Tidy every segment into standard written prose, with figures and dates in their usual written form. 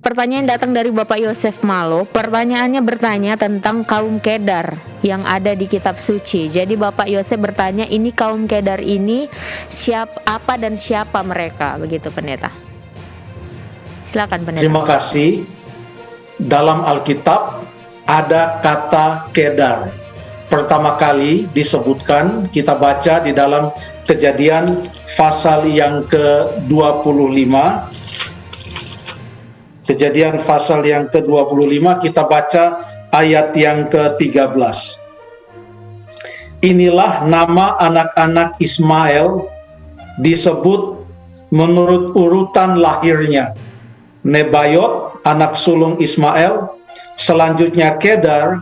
pertanyaan datang dari Bapak Yosef Malo. Pertanyaannya bertanya tentang kaum Kedar yang ada di kitab suci. Jadi Bapak Yosef bertanya, ini kaum Kedar ini apa dan siapa mereka? Begitu pendeta. Silakan pendeta. Terima kasih. Dalam Alkitab ada kata Kedar. Pertama kali disebutkan, kita baca di dalam Kejadian pasal yang ke-25. Kejadian pasal yang ke-25, kita baca ayat yang ke-13. Inilah nama anak-anak Ismail disebut menurut urutan lahirnya. Nebayot, anak sulung Ismail, selanjutnya Kedar,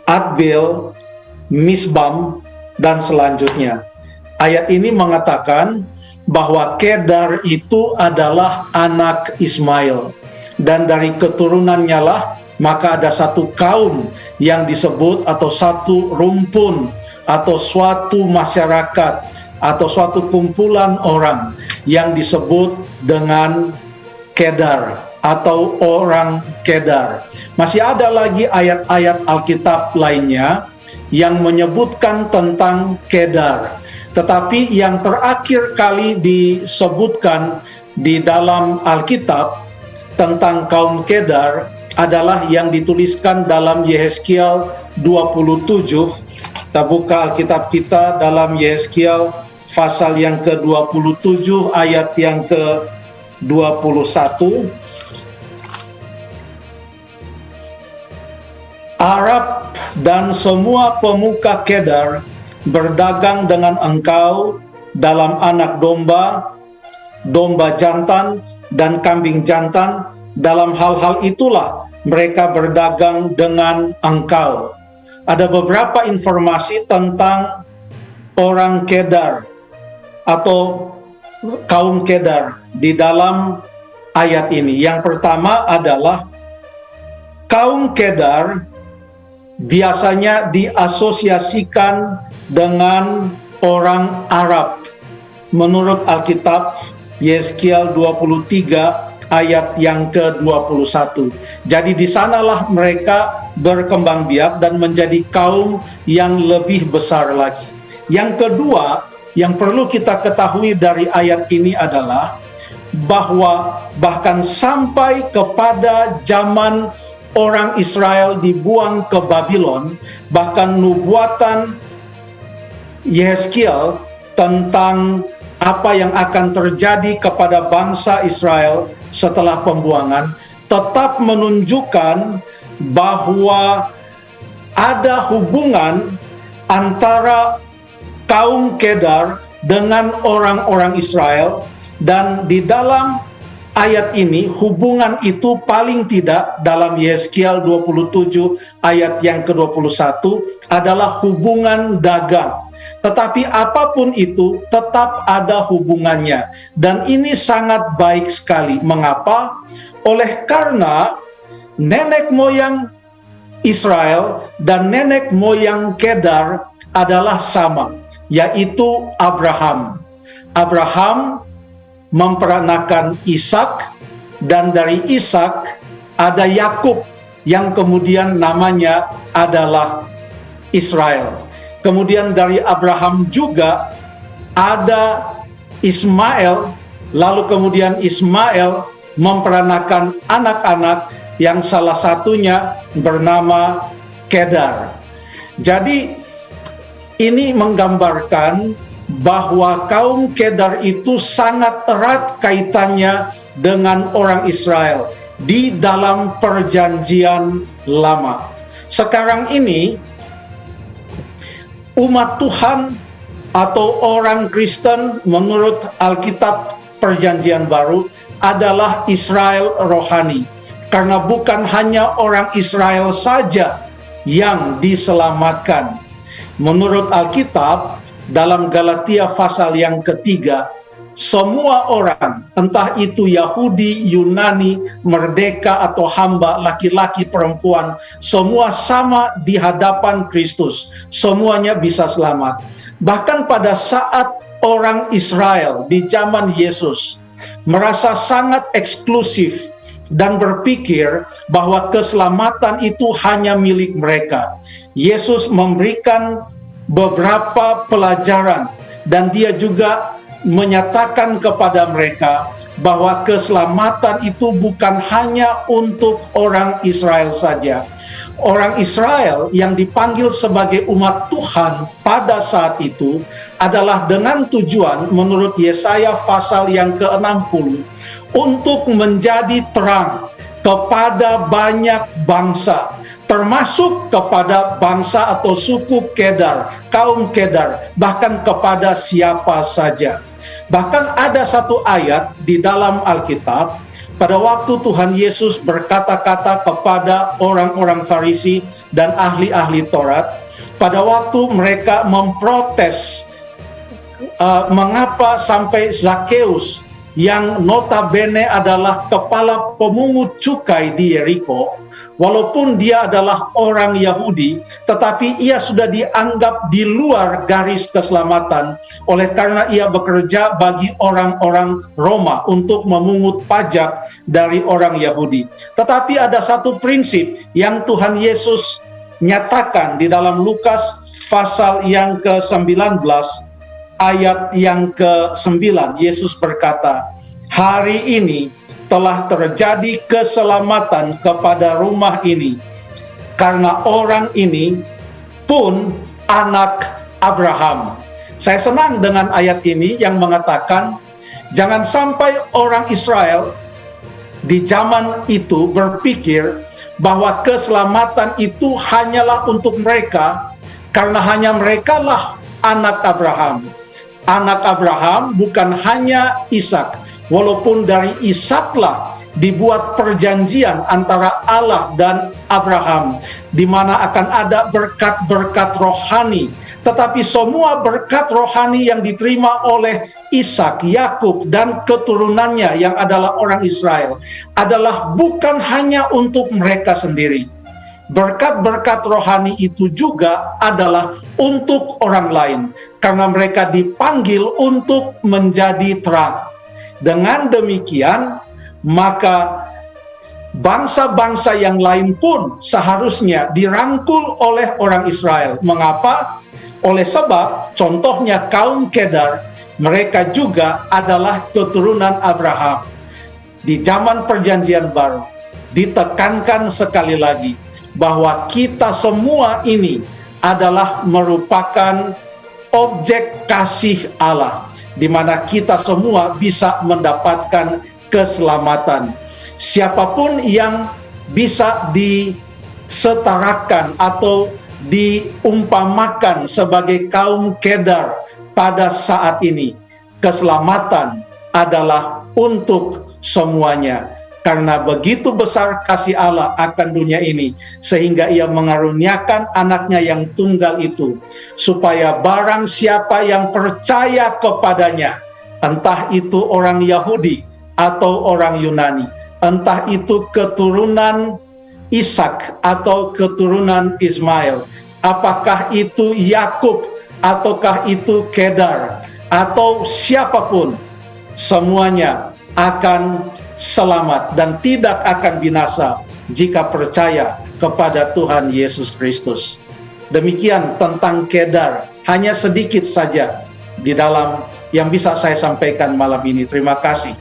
Adbeel, Misbam, dan selanjutnya. Ayat ini mengatakan bahwa Kedar itu adalah anak Ismail, dan dari keturunannya lah maka ada satu kaum yang disebut, atau satu rumpun, atau suatu masyarakat, atau suatu kumpulan orang yang disebut dengan Kedar atau orang Kedar. Masih ada lagi ayat-ayat Alkitab lainnya yang menyebutkan tentang Kedar. Tetapi yang terakhir kali disebutkan di dalam Alkitab tentang kaum Kedar adalah yang dituliskan dalam Yehezkiel 27. Kita buka Alkitab kita dalam Yehezkiel pasal yang ke-27 ayat yang ke-21. Arab dan semua pemuka Kedar berdagang dengan engkau dalam anak domba, domba jantan, dan kambing jantan. Dalam hal-hal itulah mereka berdagang dengan engkau. Ada beberapa informasi tentang orang Kedar atau kaum Kedar di dalam ayat ini. Yang pertama adalah kaum Kedar biasanya diasosiasikan dengan orang Arab. Menurut Alkitab, Yehezkiel 23 ayat yang ke-21. Jadi di sanalah mereka berkembang biak dan menjadi kaum yang lebih besar lagi. Yang kedua, yang perlu kita ketahui dari ayat ini adalah bahwa bahkan sampai kepada zaman orang Israel dibuang ke Babylon, bahkan nubuatan Yehezkiel tentang apa yang akan terjadi kepada bangsa Israel setelah pembuangan tetap menunjukkan bahwa ada hubungan antara kaum Kedar dengan orang-orang Israel, dan di dalam ayat ini hubungan itu paling tidak dalam Yehezkiel 27 ayat yang ke-21 adalah hubungan dagang. Tetapi apapun itu tetap ada hubungannya, dan ini sangat baik sekali. Mengapa? Oleh karena nenek moyang Israel dan nenek moyang Kedar adalah sama, yaitu Abraham. Abraham memperanakan Ishak, dan dari Ishak ada Yakub yang kemudian namanya adalah Israel. Kemudian dari Abraham juga ada Ismail, lalu kemudian Ismail memperanakan anak-anak yang salah satunya bernama Kedar. Jadi ini menggambarkan bahwa kaum Kedar itu sangat erat kaitannya dengan orang Israel di dalam perjanjian lama. Sekarang ini umat Tuhan atau orang Kristen menurut Alkitab Perjanjian Baru adalah Israel rohani, karena bukan hanya orang Israel saja yang diselamatkan. Menurut Alkitab dalam Galatia pasal yang ketiga, semua orang, entah itu Yahudi, Yunani, merdeka atau hamba, laki-laki, perempuan, semua sama di hadapan Kristus. Semuanya bisa selamat. Bahkan pada saat orang Israel di zaman Yesus merasa sangat eksklusif dan berpikir bahwa keselamatan itu hanya milik mereka. Yesus memberikan beberapa pelajaran dan dia juga menyatakan kepada mereka bahwa keselamatan itu bukan hanya untuk orang Israel saja. Orang Israel yang dipanggil sebagai umat Tuhan pada saat itu adalah dengan tujuan menurut Yesaya pasal yang ke-60 untuk menjadi terang kepada banyak bangsa, termasuk kepada bangsa atau suku Kedar, kaum Kedar, bahkan kepada siapa saja. Bahkan ada satu ayat di dalam Alkitab, pada waktu Tuhan Yesus berkata-kata kepada orang-orang Farisi dan ahli-ahli Taurat, pada waktu mereka memprotes mengapa sampai Zakheus yang notabene adalah kepala pemungut cukai di Yeriko, walaupun dia adalah orang Yahudi, tetapi ia sudah dianggap di luar garis keselamatan oleh karena ia bekerja bagi orang-orang Roma untuk memungut pajak dari orang Yahudi. Tetapi ada satu prinsip yang Tuhan Yesus nyatakan di dalam Lukas pasal yang ke-19 ayat yang ke-9, Yesus berkata, "Hari ini telah terjadi keselamatan kepada rumah ini, karena orang ini pun anak Abraham." Saya senang dengan ayat ini yang mengatakan, jangan sampai orang Israel di zaman itu berpikir bahwa keselamatan itu hanyalah untuk mereka, karena hanya merekalah anak Abraham. Anak Abraham bukan hanya Ishak, walaupun dari Ishaklah dibuat perjanjian antara Allah dan Abraham, di mana akan ada berkat-berkat rohani. Tetapi semua berkat rohani yang diterima oleh Ishak, Yakub, dan keturunannya yang adalah orang Israel adalah bukan hanya untuk mereka sendiri. Berkat-berkat rohani itu juga adalah untuk orang lain, karena mereka dipanggil untuk menjadi terang. Dengan demikian, maka bangsa-bangsa yang lain pun seharusnya dirangkul oleh orang Israel. Mengapa? Oleh sebab, contohnya kaum Kedar, mereka juga adalah keturunan Abraham. Di zaman Perjanjian Baru, ditekankan sekali lagi bahwa kita semua ini adalah merupakan objek kasih Allah, di mana kita semua bisa mendapatkan keselamatan. Siapapun yang bisa disetarakan atau diumpamakan sebagai kaum Kedar pada saat ini, keselamatan adalah untuk semuanya. Karena begitu besar kasih Allah akan dunia ini, sehingga ia mengaruniakan anaknya yang tunggal itu, supaya barang siapa yang percaya kepadanya, entah itu orang Yahudi atau orang Yunani, entah itu keturunan Ishak atau keturunan Ismail, apakah itu Yakub ataukah itu Kedar, atau siapapun, semuanya akan selamat dan tidak akan binasa jika percaya kepada Tuhan Yesus Kristus. Demikian tentang Kedar, hanya sedikit saja di dalam yang bisa saya sampaikan malam ini. Terima kasih.